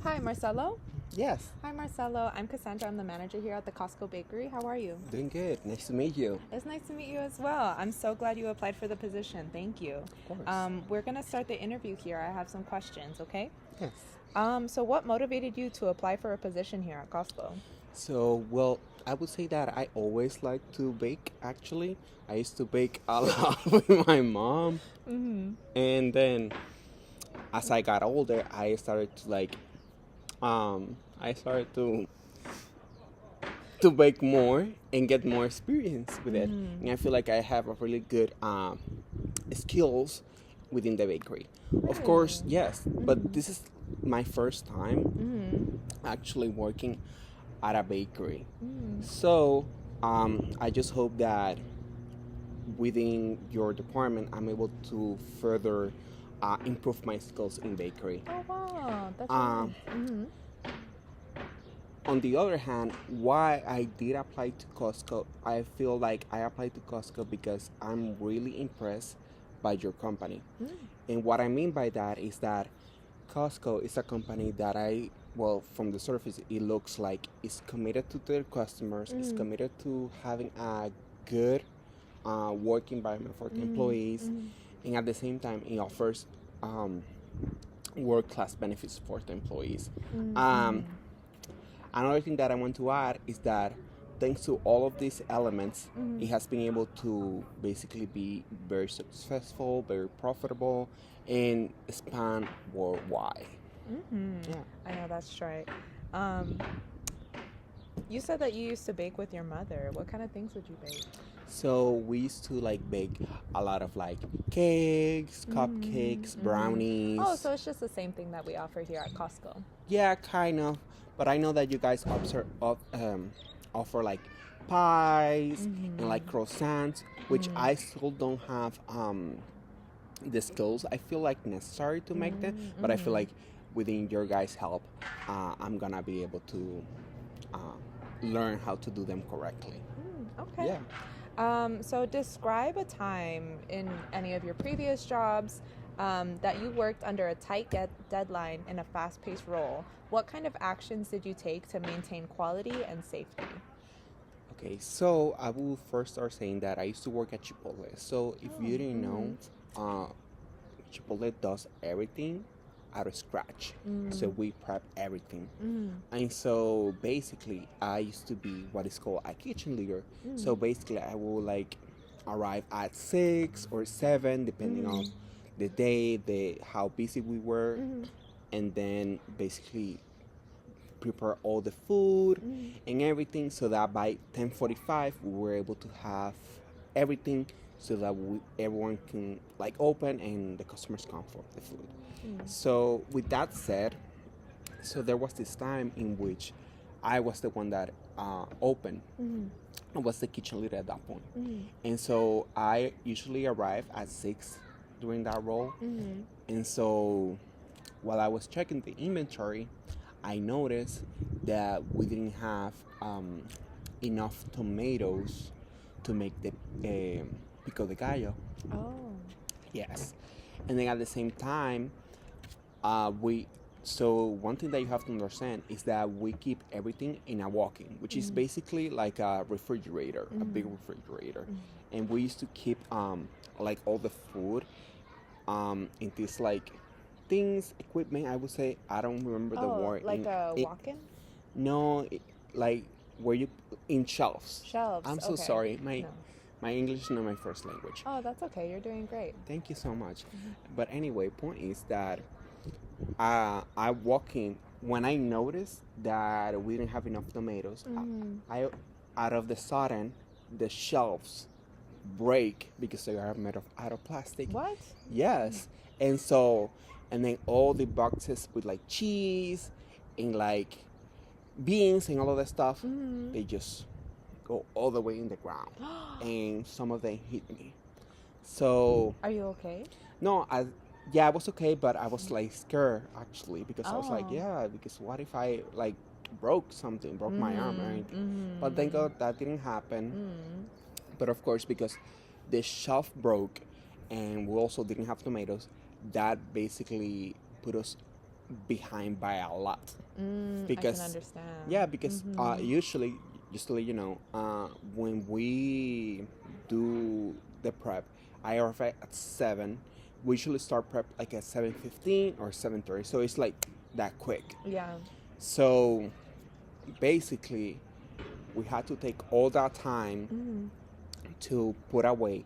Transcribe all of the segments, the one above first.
Hi, Marcelo. Yes, Hi, Marcelo. I'm Cassandra. I'm the manager here at the Costco Bakery. How are you? doing good. Nice to meet you. It's nice to meet you as well. I'm so glad you applied for the position. Thank you. Of course. We're going to start the interview here. I have some questions, okay? Yes. So what motivated you to apply for a position here at Costco? I would say that I always like to bake, actually. I used to bake a lot with my mom. Mm-hmm. And then as I got older, I started to bake more and get more experience with it. And I feel like I have a really good skills within the bakery. Of course, Really? yes, but this is my first time Mm-hmm. actually working at a bakery. Mm. So I just hope that within your department, I'm able to further improve my skills in bakery. Oh, wow. That's Um, really nice. Mm-hmm. on the other hand, why I did apply to Costco, I feel like I applied to Costco because I'm really impressed by your company. Mm. And what I mean by that is that Costco is a company that from the surface, it looks like it's committed to their customers, it's Mm. committed to having a good work environment for the Mm. employees, Mm. and at the same time, it offers um, world class benefits for the employees. Mm. Um, Another thing that I want to add is that thanks to all of these elements, Mm. it has been able to basically be very successful, very profitable, and expand worldwide. Mm-hmm. Yeah. I know that's right. Um, you said that you used to bake with your mother. What kind of things would you bake? So we used to like bake a lot of like cakes, cupcakes, Mm-hmm. Oh, brownies. so it's just the same thing that we offer here at Costco. Yeah, kind of. But I know that you guys offer like pies and like Mm-hmm. croissants, which Mm. I still don't have the skills I feel like necessary to make them. But I feel Mm-hmm. like within your guys' help, I'm gonna be able to uh, learn how to do them correctly. Okay. Yeah. So describe a time in any of your previous jobs that you worked under a tight deadline in a fast-paced role. What kind of actions did you take to maintain quality and safety? Okay, so I will first start saying that I used to work at Chipotle. So if Oh, you didn't mm-hmm. know, uh, Chipotle does everything out of scratch. So Mm. we prep everything. Mm. And so basically, I used to be what is called a kitchen leader. So Mm. basically, I will like arrive at 6 or 7, depending on Mm. the day, the how busy we were, Mm. and then basically prepare all the food Mm. and everything, so that by 10:45 we were able to have everything, so that everyone can like open and the customers come for the food. Mm. So with that said, so there was this time in which I was the one that opened. Mm. I was the kitchen leader at that point. Mm. And so I usually arrive at 6 during that role. Mm. And so while I was checking the inventory, I noticed that we didn't have enough tomatoes to make the pico de gallo. Oh. Yes. And then at the same time, we so one thing that you have to understand is that we keep everything in a walk-in, which is Mm. basically like a refrigerator, a big refrigerator, and we used to keep like all the food in this like things equipment. I would say I don't remember the Oh, word like in a it. walk-in? No, like where you in shelves. Shelves. I'm so Okay. sorry. No. My English is not my first language. Oh, that's okay. You're doing great. Thank you so much. But anyway, point is that I walk in when I noticed that we didn't have enough tomatoes. Mm. I out of the sudden the shelves break because they are made of out of plastic. What? Yes, and then all the boxes with like cheese and like beans and all of that stuff, Mm. they just go all the way in the ground, and some of them hit me. So Are you okay? no, I was okay, but I was like scared actually because I was like, Oh. yeah, because what if I like broke my arm or anything? But thank God that didn't happen. Mm. But of course, because the shelf broke and we also didn't have tomatoes, that basically put us behind by a lot. I Because can understand. yeah, because usually, just to let you know, when we do the prep, I arrive at 7. We usually start prep like at 7:15 or 7:30, so it's like that quick. Yeah. So basically, we had to take all that time to put away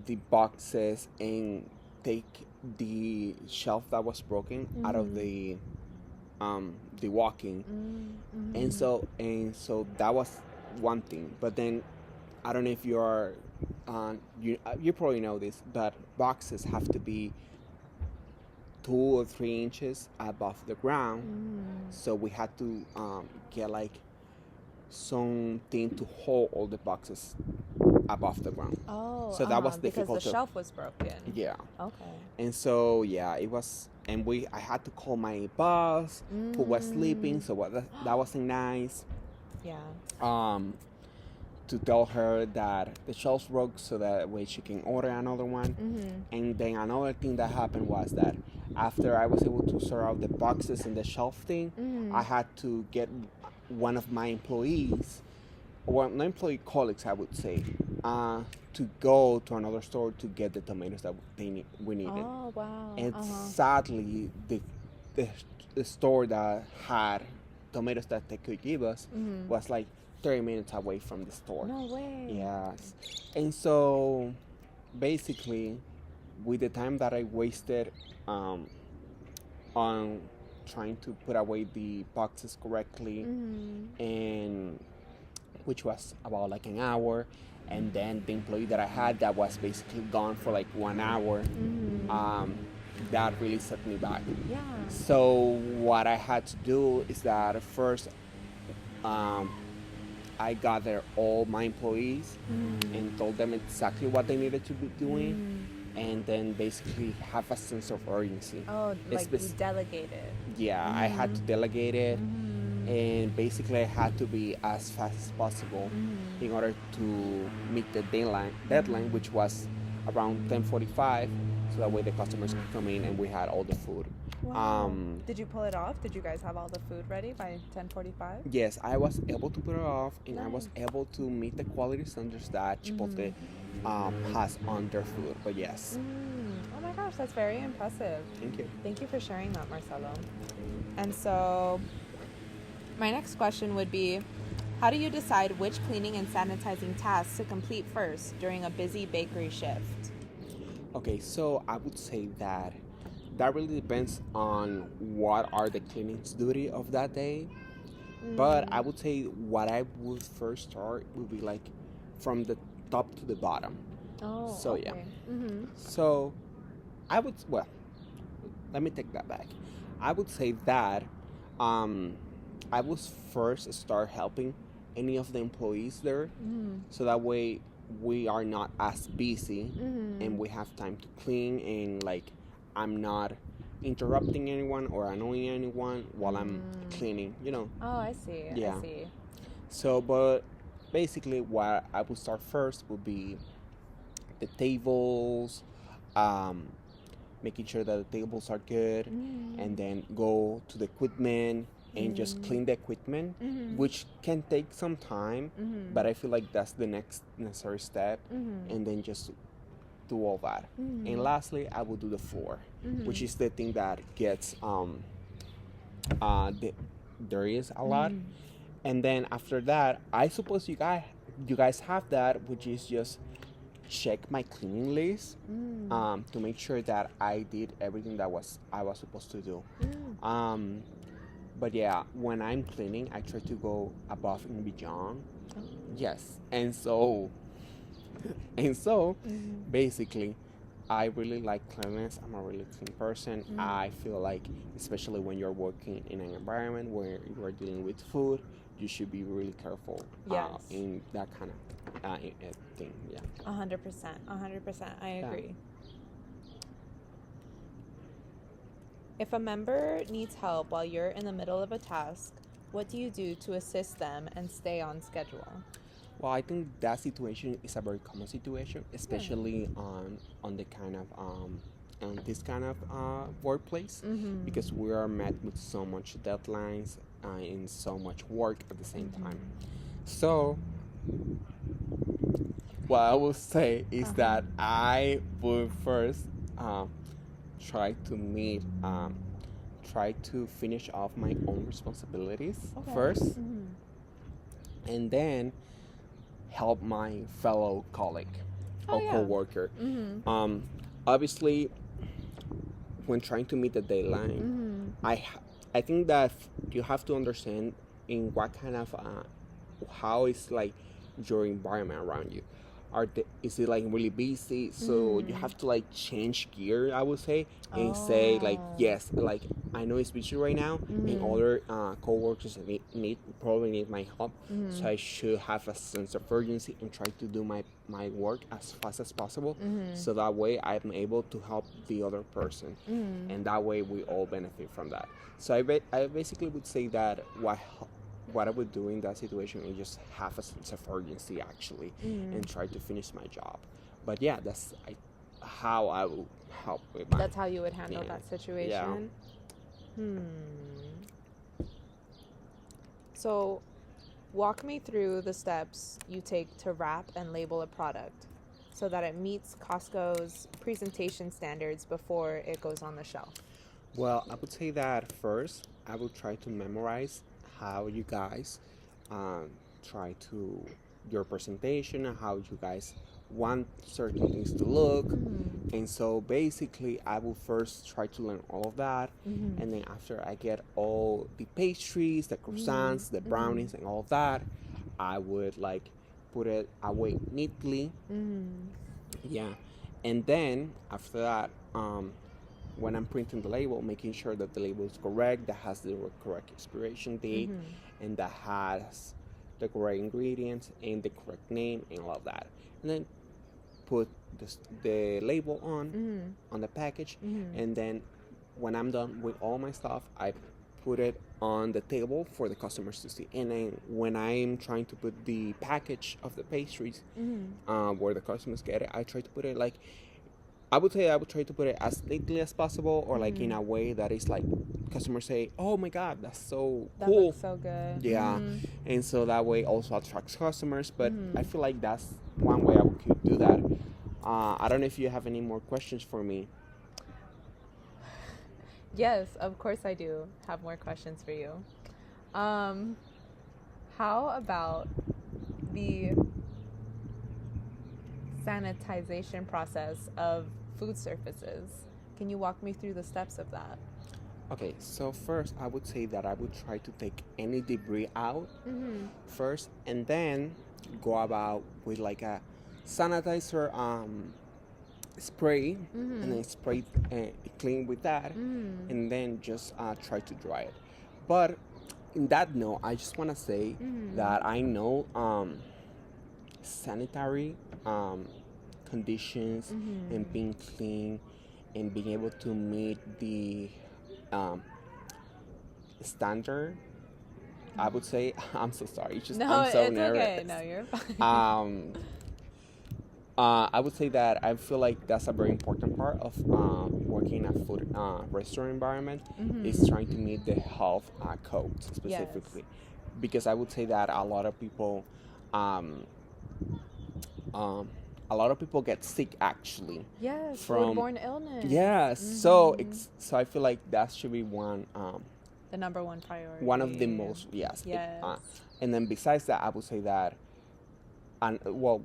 the boxes and take the shelf that was broken out of the walking. And so that was one thing. But then I don't know if you're you probably know this, but boxes have to be 2 or 3 inches above the ground. So we had to get like something to hold all the boxes above the ground. Oh, So that was because difficult. the shelf was broken. Yeah. Okay. And so yeah, it was, and I had to call my boss who was sleeping, so that wasn't nice. Yeah. To tell her that the shelves broke, so that way she can order another one. And then another thing that happened was that after I was able to sort out the boxes and the shelf thing, I had to get one of my employees, or not employee, colleagues, I would say, to go to another store to get the tomatoes that we needed. Oh, wow. And sadly, the store that had tomatoes that they could give us was like 30 minutes away from the store. No way. Yes. And so basically, with the time that I wasted on trying to put away the boxes correctly, and which was about like an hour, and then the employee that I had that was basically gone for like 1 hour, that really set me back. Yeah. So what I had to do is that first, I gathered all my employees and told them exactly what they needed to be doing, and then basically have a sense of urgency. Oh, like you delegated. Yeah, I had to delegate it, and basically I had to be as fast as possible in order to meet the deadline, which was around 10:45, so that way the customers could come in and we had all the food. Wow. Did you pull it off? Did you guys have all the food ready by 10:45? Yes, I was able to put it off, and I was able to meet the quality standards that Chipotle has on their food. But yes. Oh my gosh, that's very impressive. Thank you. Thank you for sharing that, Marcelo. And so my next question would be, how do you decide which cleaning and sanitizing tasks to complete first during a busy bakery shift? Okay, so I would say that really depends on what are the cleaning's duty of that day. But I would say what I would first start would be like from the top to the bottom. Oh, so okay. Yeah. So I would, well, let me take that back. I would say that I would first start helping any of the employees there, so that way we are not as busy and we have time to clean, and like I'm not interrupting anyone or annoying anyone while I'm cleaning, Oh, I see. Yeah. I see. So, but basically what I would start first would be the tables, making sure that the tables are good, and then go to the equipment and just clean the equipment, which can take some time, but I feel like that's the next necessary step, and then just do all that. And lastly, I will do the floor, which is the thing that gets there is a lot. And then after that, I suppose you guys have that, which is just check my cleaning list to make sure that I did everything that I was supposed to do. But yeah, when I'm cleaning, I try to go above and beyond. Yes, and so basically, I really like cleanliness. I'm a really clean person. I feel like, especially when you're working in an environment where you are dealing with food, you should be really careful in that kind of thing. Yeah. 100%. 100%. I agree. If a member needs help while you're in the middle of a task, what do you do to assist them and stay on schedule? Well, I think that situation is a very common situation, especially on the kind of on this kind of workplace Mm-hmm. because we are met with so much deadlines and so much work at the same time. Mm-hmm. So what I will say is Uh-huh. that I would first um, try to try to finish off my own responsibilities Okay. first, Mm-hmm. and then help my fellow colleague Oh or yeah. coworker. Mm-hmm. Um, Obviously, when trying to meet the deadline, Mm-hmm. I think that you have to understand in what kind of how is like your environment around you. Is it like really busy? So you Mm-hmm. have to like change gear, I would say, and say like Oh. yes, like I know it's busy right now, and Mm-hmm. other coworkers probably need my help. Mm-hmm. So I should have a sense of urgency and try to do my work as fast as possible. Mm-hmm. So that way I'm able to help the other person, Mm-hmm. and that way we all benefit from that. So I basically would say that what I would do in that situation is just have a sense of urgency actually, Mm-hmm. and try to finish my job. But yeah, how I will help with my That's how you would handle yeah that yeah. situation. Hmm. So, walk me through the steps you take to wrap and label a product so that it meets Costco's presentation standards before it goes on the shelf. Well, I would say that first I will try to memorize how you guys um, try to your presentation and how you guys want certain things to look. Mm-hmm. And so basically, I will first try to learn all of that. Mm-hmm. And then after I get all the pastries, the croissants, the brownies, and all of that, I would like put it away neatly. Mm-hmm. Yeah. And then after that, when I'm printing the label, making sure that the label is correct, that has the correct expiration date, Mm-hmm. and that has the correct ingredients and the correct name and all of that. And then put the label Mm-hmm. on the package, Mm-hmm. and then when I'm done with all my stuff, I put it on the table for the customers to see. And then when I'm trying to put the package of the pastries Mm-hmm. where the customers get it, I try to put it like I would say I would try to put it as neatly as possible, or like in Mm-hmm. a way that is like customers say, "Oh my God, that's so That cool." looks so good. Yeah, Mm-hmm. and so that way also attracts customers. But I Mm-hmm. feel like that's one way I could do that. I don't know if you have any more questions for me. Yes, of course I do have more questions for you. Um, how about the sanitization process of food surfaces? Can you walk me through the steps of that? Okay, so first I would say that I would try to take any debris out Mm-hmm. first, and then go about with like a sanitizer spray, and Mm-hmm. then spray clean with that, Mm-hmm. and then just try to dry it. But in that note, I just want to say Mm-hmm. that I know sanitary conditions and Mm-hmm. being clean and being able to meet the um, standard. I would say I'm so sorry. It's just No, I'm so it's okay. nervous. No, you're fine. I would say that I feel like that's a very important part of working in a food restaurant environment is Mm-hmm. trying to meet the health codes Yes. specifically, because I would say that um, um, a lot of people get sick actually Yes, from foodborne illness. yes. Mm-hmm. So I feel like that should be The number one priority. one of the most yes. Yes. And then besides that, I would say that and well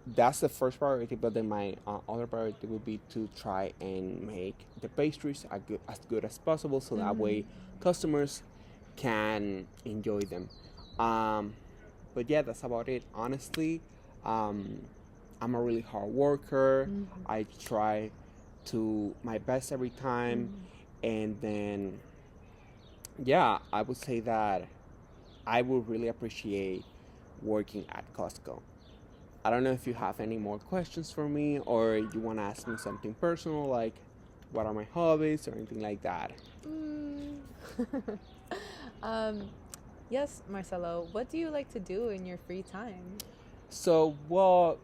that's the first priority, but then my other priority would be to try and make the pastries as good as possible, so that Mm-hmm. way customers can enjoy them. But yeah, that's about it honestly. I'm a really hard worker. Mm-hmm. I try to my best every time, Mm-hmm. and then yeah, I would say that I would really appreciate working at Costco. I don't know if you have any more questions for me, or you want to ask me something personal, like what are my hobbies or anything like that. Mm. um, yes, Marcelo, what do you like to do in your free time? So, well,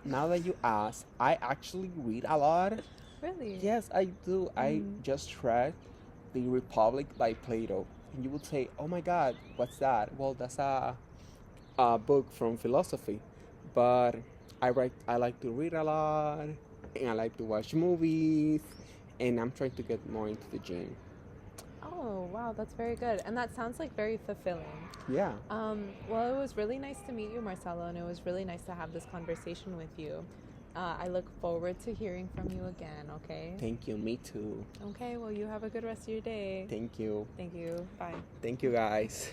now that you ask, I actually read a lot. Really? Yes, I do. I Mm. just read The Republic by Plato. And you would say, oh my God, what's that? Well, that's a book from philosophy. But I like to read a lot, and I like to watch movies, and I'm trying to get more into the gym. Oh, wow, that's very good. And that sounds like very fulfilling. Yeah. Well, it was really nice to meet you, Marcelo, and it was really nice to have this conversation with you. I look forward to hearing from you again, okay? Thank you. Me too. Okay, well, you have a good rest of your day. Thank you. Thank you. Bye. Thank you, guys.